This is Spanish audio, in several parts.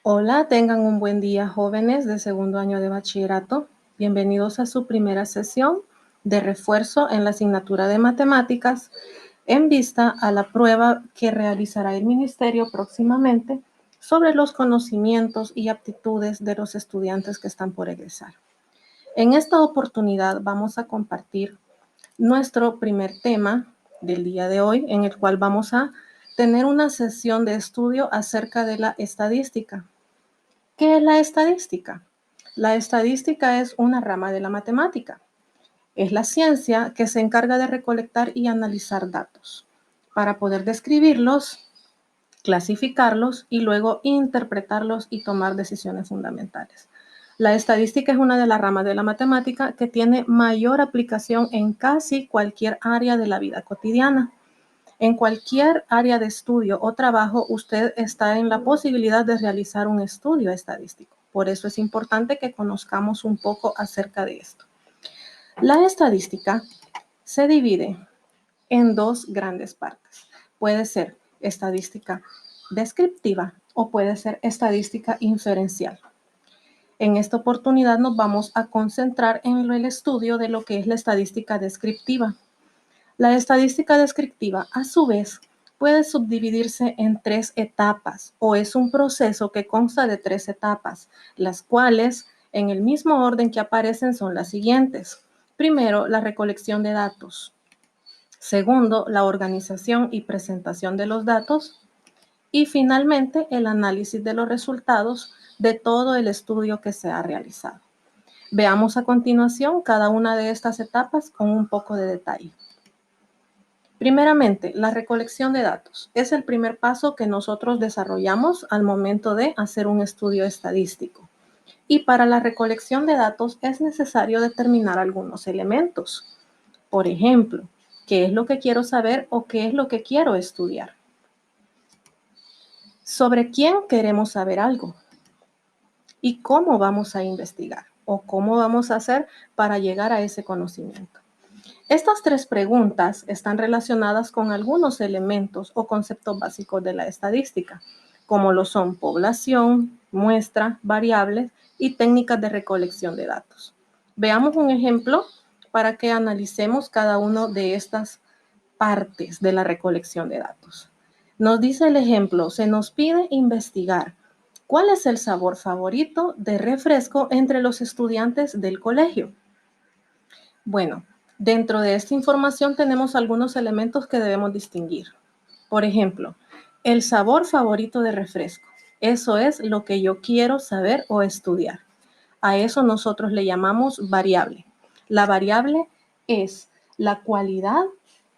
Hola, tengan un buen día, jóvenes de segundo año de bachillerato. Bienvenidos a su primera sesión de refuerzo en la asignatura de matemáticas en vista a la prueba que realizará el ministerio próximamente sobre los conocimientos y aptitudes de los estudiantes que están por egresar. En esta oportunidad vamos a compartir nuestro primer tema del día de hoy, en el cual vamos a tener una sesión de estudio acerca de la estadística. ¿Qué es la estadística? La estadística es una rama de la matemática. Es la ciencia que se encarga de recolectar y analizar datos para poder describirlos, clasificarlos y luego interpretarlos y tomar decisiones fundamentales. La estadística es una de las ramas de la matemática que tiene mayor aplicación en casi cualquier área de la vida cotidiana. En cualquier área de estudio o trabajo, usted está en la posibilidad de realizar un estudio estadístico. Por eso es importante que conozcamos un poco acerca de esto. La estadística se divide en dos grandes partes. Puede ser estadística descriptiva o puede ser estadística inferencial. En esta oportunidad nos vamos a concentrar en el estudio de lo que es la estadística descriptiva. La estadística descriptiva, a su vez, puede subdividirse en tres etapas o es un proceso que consta de tres etapas, las cuales, en el mismo orden que aparecen, son las siguientes. Primero, la recolección de datos. Segundo, la organización y presentación de los datos. Y finalmente, el análisis de los resultados de todo el estudio que se ha realizado. Veamos a continuación cada una de estas etapas con un poco de detalle. Primeramente, la recolección de datos es el primer paso que nosotros desarrollamos al momento de hacer un estudio estadístico. Y para la recolección de datos es necesario determinar algunos elementos. Por ejemplo, ¿qué es lo que quiero saber o qué es lo que quiero estudiar? ¿Sobre quién queremos saber algo? ¿Y cómo vamos a investigar? ¿O cómo vamos a hacer para llegar a ese conocimiento? Estas tres preguntas están relacionadas con algunos elementos o conceptos básicos de la estadística, como lo son población, muestra, variables y técnicas de recolección de datos. Veamos un ejemplo para que analicemos cada una de estas partes de la recolección de datos. Nos dice el ejemplo, se nos pide investigar cuál es el sabor favorito de refresco entre los estudiantes del colegio. Bueno, dentro de esta información tenemos algunos elementos que debemos distinguir. Por ejemplo, el sabor favorito de refresco. Eso es lo que yo quiero saber o estudiar. A eso nosotros le llamamos variable. La variable es la cualidad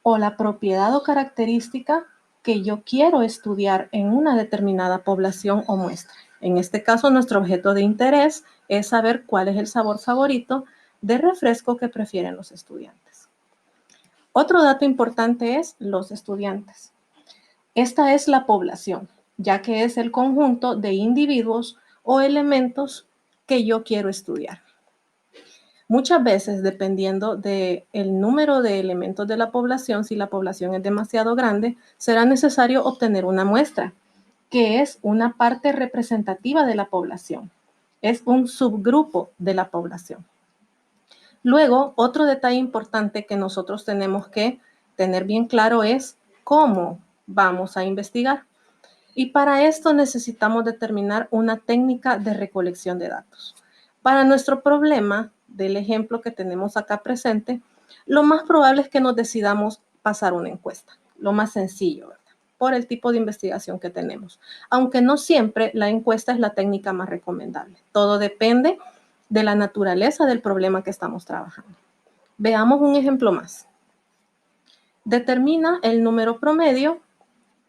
o la propiedad o característica que yo quiero estudiar en una determinada población o muestra. En este caso, nuestro objeto de interés es saber cuál es el sabor favorito de refresco que prefieren los estudiantes. Otro dato importante es los estudiantes. Esta es la población, ya que es el conjunto de individuos o elementos que yo quiero estudiar. Muchas veces, dependiendo del número de elementos de la población, si la población es demasiado grande, será necesario obtener una muestra, que es una parte representativa de la población. Es un subgrupo de la población. Luego, otro detalle importante que nosotros tenemos que tener bien claro es cómo vamos a investigar. Y para esto necesitamos determinar una técnica de recolección de datos. Para nuestro problema del ejemplo que tenemos acá presente, lo más probable es que nos decidamos pasar una encuesta, lo más sencillo, ¿verdad? Por el tipo de investigación que tenemos. Aunque no siempre la encuesta es la técnica más recomendable. Todo depende de la naturaleza del problema que estamos trabajando. Veamos un ejemplo más. Determina el número promedio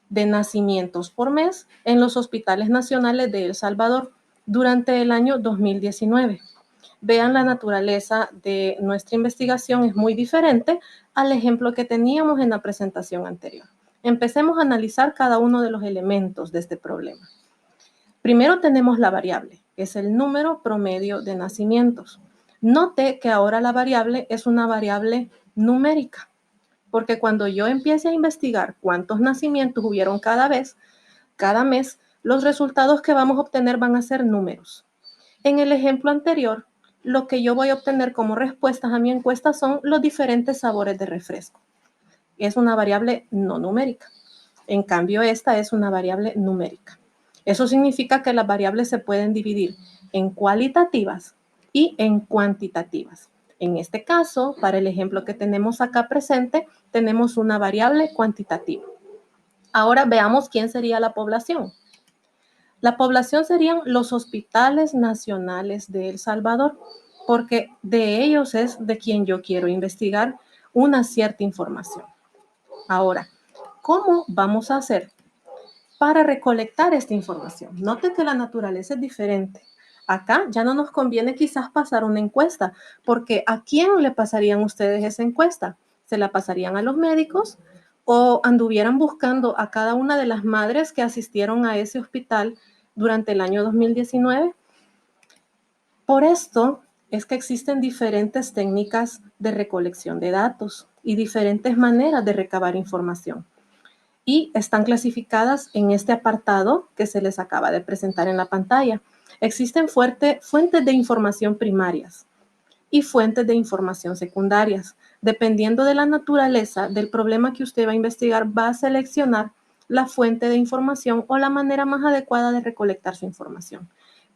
de nacimientos por mes en los hospitales nacionales de El Salvador durante el año 2019. Vean, la naturaleza de nuestra investigación es muy diferente al ejemplo que teníamos en la presentación anterior. Empecemos a analizar cada uno de los elementos de este problema. Primero tenemos la variable, que es el número promedio de nacimientos. Note que ahora la variable es una variable numérica, porque cuando yo empiece a investigar cuántos nacimientos hubieron cada mes, los resultados que vamos a obtener van a ser números. En el ejemplo anterior, lo que yo voy a obtener como respuestas a mi encuesta son los diferentes sabores de refresco. Es una variable no numérica. En cambio, esta es una variable numérica. Eso significa que las variables se pueden dividir en cualitativas y en cuantitativas. En este caso, para el ejemplo que tenemos acá presente, tenemos una variable cuantitativa. Ahora veamos quién sería la población. La población serían los hospitales nacionales de El Salvador, porque de ellos es de quien yo quiero investigar una cierta información. Ahora, ¿cómo vamos a hacer para recolectar esta información? Noten que la naturaleza es diferente. Acá ya no nos conviene quizás pasar una encuesta, porque ¿a quién le pasarían ustedes esa encuesta? ¿Se la pasarían a los médicos o anduvieran buscando a cada una de las madres que asistieron a ese hospital durante el año 2019? Por esto es que existen diferentes técnicas de recolección de datos y diferentes maneras de recabar información. Y están clasificadas en este apartado que se les acaba de presentar en la pantalla. Existen fuentes de información primarias y fuentes de información secundarias. Dependiendo de la naturaleza del problema que usted va a investigar, va a seleccionar la fuente de información o la manera más adecuada de recolectar su información.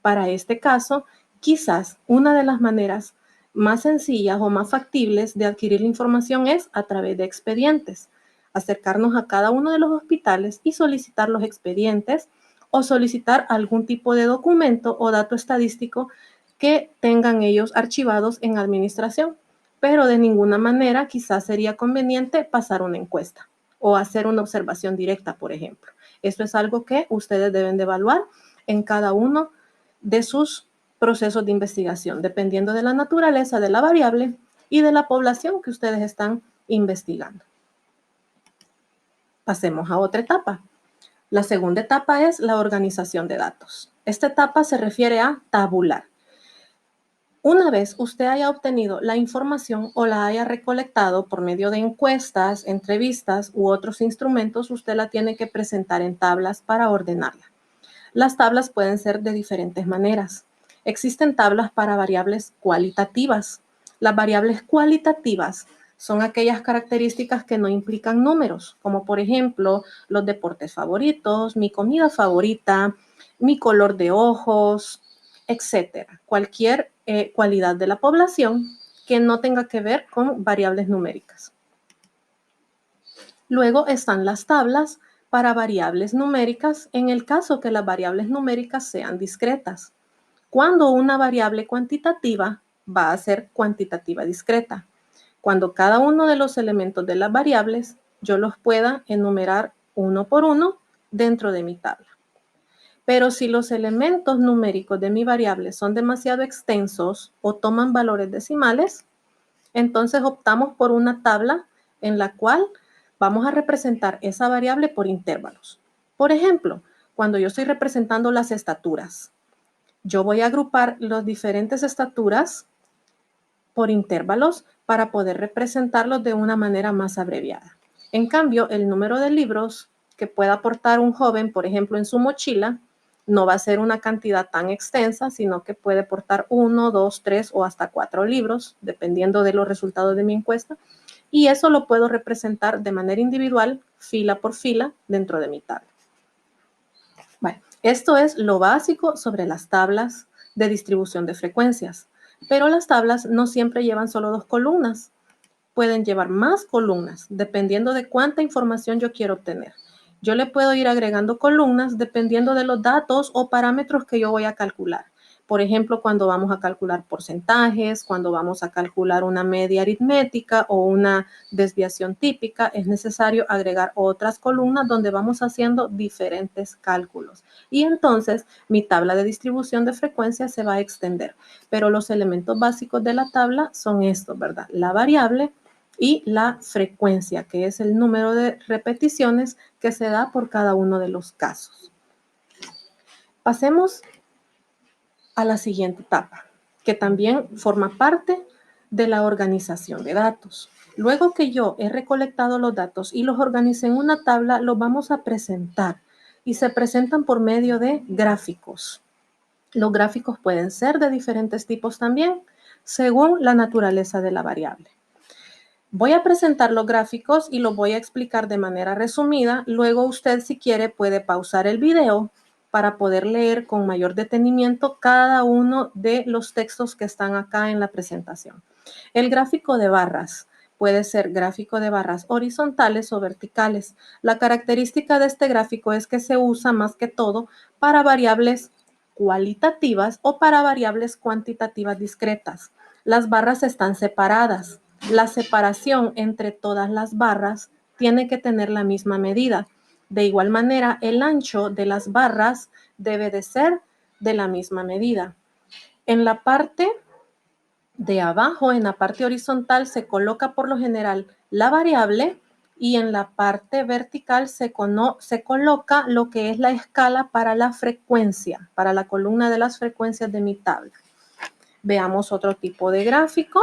Para este caso, quizás una de las maneras más sencillas o más factibles de adquirir la información es a través de expedientes. Acercarnos a cada uno de los hospitales y solicitar los expedientes o solicitar algún tipo de documento o dato estadístico que tengan ellos archivados en administración, pero de ninguna manera quizás sería conveniente pasar una encuesta o hacer una observación directa, por ejemplo. Esto es algo que ustedes deben de evaluar en cada uno de sus procesos de investigación, dependiendo de la naturaleza de la variable y de la población que ustedes están investigando. Pasemos a otra etapa. La segunda etapa es la organización de datos. Esta etapa se refiere a tabular. Una vez usted haya obtenido la información o la haya recolectado por medio de encuestas, entrevistas u otros instrumentos, usted la tiene que presentar en tablas para ordenarla. Las tablas pueden ser de diferentes maneras. Existen tablas para variables cualitativas. Las variables cualitativas son aquellas características que no implican números, como por ejemplo los deportes favoritos, mi comida favorita, mi color de ojos, etcétera. Cualquier cualidad de la población que no tenga que ver con variables numéricas. Luego están las tablas para variables numéricas en el caso que las variables numéricas sean discretas. Cuando una variable cuantitativa va a ser cuantitativa discreta. Cuando cada uno de los elementos de las variables yo los pueda enumerar uno por uno dentro de mi tabla. Pero si los elementos numéricos de mi variable son demasiado extensos o toman valores decimales, entonces optamos por una tabla en la cual vamos a representar esa variable por intervalos. Por ejemplo, cuando yo estoy representando las estaturas, yo voy a agrupar las diferentes estaturas por intervalos para poder representarlos de una manera más abreviada. En cambio, el número de libros que pueda aportar un joven, por ejemplo, en su mochila, no va a ser una cantidad tan extensa, sino que puede portar 1, 2, 3 o hasta 4 libros, dependiendo de los resultados de mi encuesta. Y eso lo puedo representar de manera individual, fila por fila, dentro de mi tabla. Bueno, esto es lo básico sobre las tablas de distribución de frecuencias. Pero las tablas no siempre llevan solo 2 columnas. Pueden llevar más columnas, dependiendo de cuánta información yo quiero obtener. Yo le puedo ir agregando columnas dependiendo de los datos o parámetros que yo voy a calcular. Por ejemplo, cuando vamos a calcular porcentajes, cuando vamos a calcular una media aritmética o una desviación típica, es necesario agregar otras columnas donde vamos haciendo diferentes cálculos. Y entonces mi tabla de distribución de frecuencias se va a extender. Pero los elementos básicos de la tabla son estos, ¿verdad? La variable y la frecuencia, que es el número de repeticiones que se da por cada uno de los casos. Pasemos a la siguiente etapa, que también forma parte de la organización de datos. Luego que yo he recolectado los datos y los organicé en una tabla, los vamos a presentar y se presentan por medio de gráficos. Los gráficos pueden ser de diferentes tipos también, según la naturaleza de la variable. Voy a presentar los gráficos y los voy a explicar de manera resumida. Luego usted, si quiere, puede pausar el video para poder leer con mayor detenimiento cada uno de los textos que están acá en la presentación. El gráfico de barras puede ser gráfico de barras horizontales o verticales. La característica de este gráfico es que se usa más que todo para variables cualitativas o para variables cuantitativas discretas. Las barras están separadas. La separación entre todas las barras tiene que tener la misma medida. De igual manera, el ancho de las barras debe de ser de la misma medida. En la parte de abajo, en la parte horizontal, se coloca por lo general la variable y en la parte vertical se coloca lo que es la escala para la frecuencia, para la columna de las frecuencias de mi tabla. Veamos otro tipo de gráfico.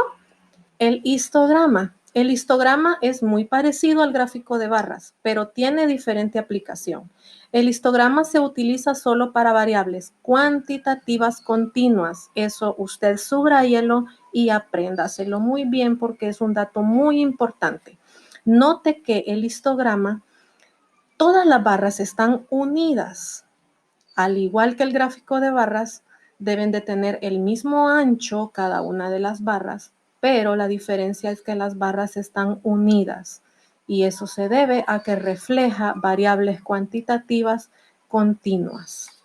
El histograma. El histograma es muy parecido al gráfico de barras, pero tiene diferente aplicación. El histograma se utiliza solo para variables cuantitativas continuas. Eso usted subráyelo y apréndaselo muy bien porque es un dato muy importante. Note que el histograma, todas las barras están unidas. Al igual que el gráfico de barras, deben de tener el mismo ancho cada una de las barras, pero la diferencia es que las barras están unidas y eso se debe a que refleja variables cuantitativas continuas.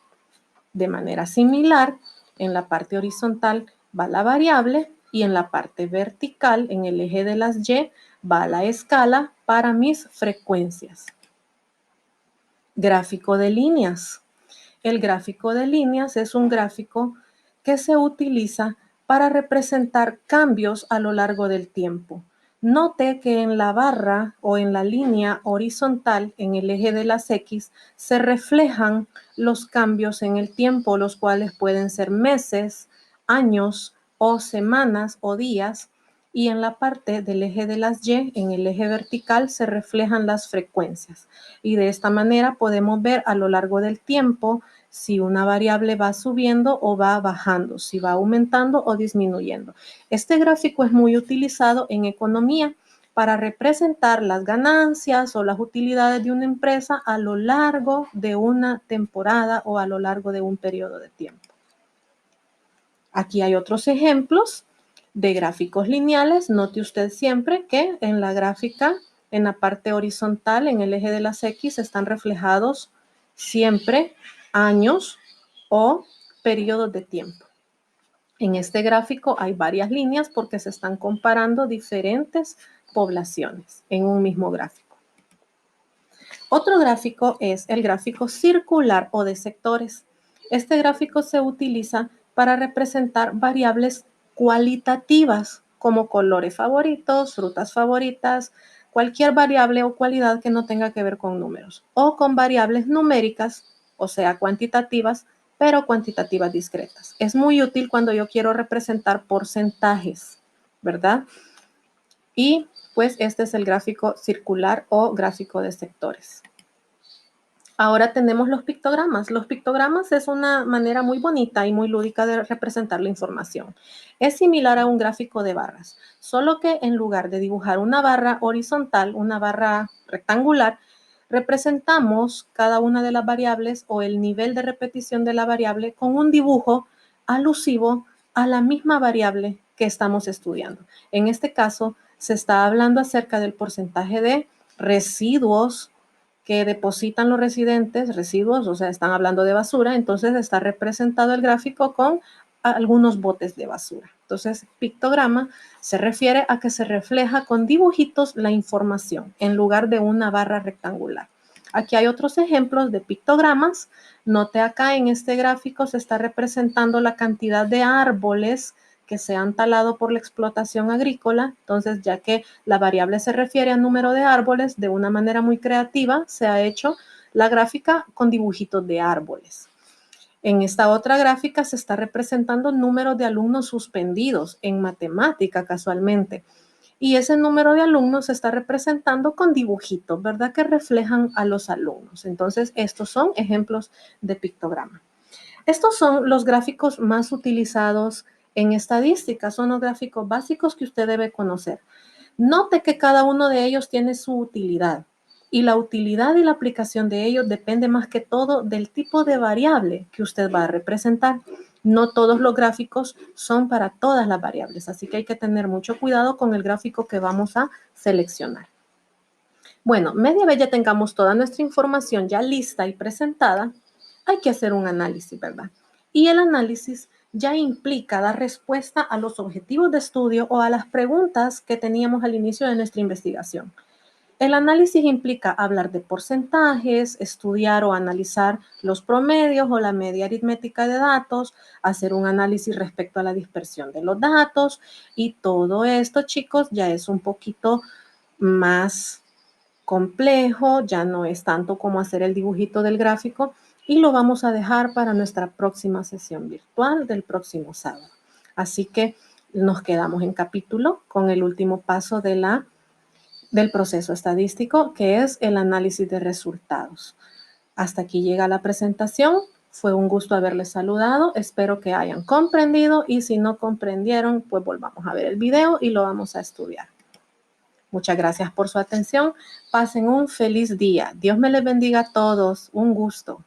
De manera similar, en la parte horizontal va la variable y en la parte vertical, en el eje de las Y, va la escala para mis frecuencias. Gráfico de líneas. El gráfico de líneas es un gráfico que se utiliza para representar cambios a lo largo del tiempo. Note que en la barra o en la línea horizontal, en el eje de las X, se reflejan los cambios en el tiempo, los cuales pueden ser meses, años o semanas o días. Y en la parte del eje de las Y, en el eje vertical, se reflejan las frecuencias. Y de esta manera podemos ver a lo largo del tiempo si una variable va subiendo o va bajando, si va aumentando o disminuyendo. Este gráfico es muy utilizado en economía para representar las ganancias o las utilidades de una empresa a lo largo de una temporada o a lo largo de un periodo de tiempo. Aquí hay otros ejemplos de gráficos lineales. Note usted siempre que en la gráfica, en la parte horizontal, en el eje de las X, están reflejados siempre años o periodos de tiempo. En este gráfico hay varias líneas porque se están comparando diferentes poblaciones en un mismo gráfico. Otro gráfico es el gráfico circular o de sectores. Este gráfico se utiliza para representar variables cualitativas como colores favoritos, frutas favoritas, cualquier variable o cualidad que no tenga que ver con números, o con variables numéricas, o sea, cuantitativas, pero cuantitativas discretas. Es muy útil cuando yo quiero representar porcentajes, ¿verdad? Y pues este es el gráfico circular o gráfico de sectores. Ahora tenemos los pictogramas. Los pictogramas es una manera muy bonita y muy lúdica de representar la información. Es similar a un gráfico de barras, solo que en lugar de dibujar una barra horizontal, una barra rectangular, representamos cada una de las variables o el nivel de repetición de la variable con un dibujo alusivo a la misma variable que estamos estudiando. En este caso, se está hablando acerca del porcentaje de residuos que depositan los residentes, residuos, o sea, están hablando de basura, entonces está representado el gráfico con algunos botes de basura. Entonces, pictograma se refiere a que se refleja con dibujitos la información en lugar de una barra rectangular. Aquí hay otros ejemplos de pictogramas. Note acá en este gráfico se está representando la cantidad de árboles que se han talado por la explotación agrícola. Entonces, ya que la variable se refiere al número de árboles, de una manera muy creativa se ha hecho la gráfica con dibujitos de árboles. En esta otra gráfica se está representando números de alumnos suspendidos en matemática casualmente. y ese número de alumnos se está representando con dibujitos, ¿verdad? Que reflejan a los alumnos. Entonces, estos son ejemplos de pictograma. Estos son los gráficos más utilizados en estadística, son los gráficos básicos que usted debe conocer. Note que cada uno de ellos tiene su utilidad y la utilidad y la aplicación de ellos depende más que todo del tipo de variable que usted va a representar. No todos los gráficos son para todas las variables, así que hay que tener mucho cuidado con el gráfico que vamos a seleccionar. Bueno, media vez ya tengamos toda nuestra información ya lista y presentada, hay que hacer un análisis, ¿verdad? Y el análisis ya implica dar respuesta a los objetivos de estudio o a las preguntas que teníamos al inicio de nuestra investigación. El análisis implica hablar de porcentajes, estudiar o analizar los promedios o la media aritmética de datos, hacer un análisis respecto a la dispersión de los datos y todo esto, chicos, ya es un poquito más complejo, ya no es tanto como hacer el dibujito del gráfico y lo vamos a dejar para nuestra próxima sesión virtual del próximo sábado. Así que nos quedamos en capítulo con el último paso del proceso estadístico, que es el análisis de resultados. Hasta aquí llega la presentación. Fue un gusto haberles saludado. Espero que hayan comprendido y si no comprendieron, pues volvamos a ver el video y lo vamos a estudiar. Muchas gracias por su atención. Pasen un feliz día. Dios me les bendiga a todos. Un gusto.